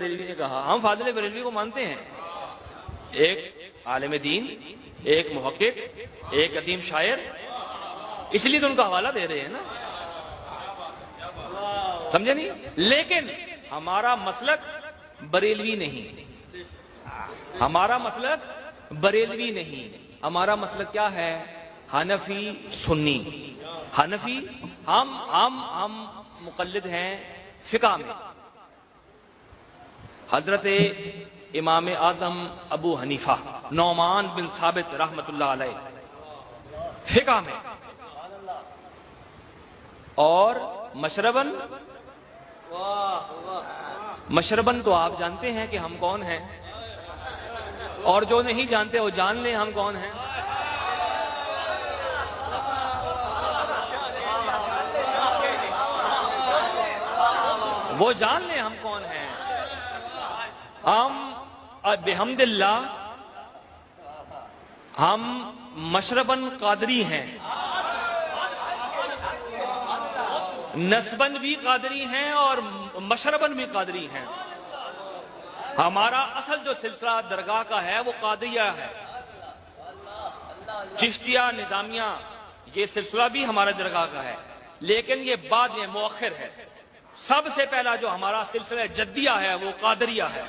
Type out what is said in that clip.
بریلوی نے کہا، ہم فاضل بریلوی کو مانتے ہیں، ایک عالم دین، ایک محقق، ایک عظیم شاعر، اس لیے تو ان کا حوالہ دے رہے ہیں نا، سمجھے نہیں؟ لیکن ہمارا مسلک بریلوی نہیں، ہمارا مسلک بریلوی نہیں، ہمارا مسلک کیا ہے؟ حنفی سنی۔ حنفی ہم مقلد ہیں فقہ میں، حضرت امام اعظم ابو حنیفہ نعمان بن ثابت رحمت اللہ علیہ فقہ میں، اور مشربن تو آپ جانتے ہیں کہ ہم کون ہیں، اور جو نہیں جانتے وہ جان لیں ہم کون ہیں۔ وہ جان لیں ہم کون ہیں۔ ہم بحمد اللہ ہم مشربن قادری ہیں، نسبن بھی قادری ہیں اور مشربن بھی قادری ہیں۔ ہمارا اصل جو سلسلہ درگاہ کا ہے وہ قادریہ ہے، چشتیہ نظامیہ، یہ سلسلہ بھی ہمارا درگاہ کا ہے، لیکن یہ بعد میں مؤخر ہے۔ سب سے پہلا جو ہمارا سلسلہ جدیہ ہے وہ قادریہ ہے۔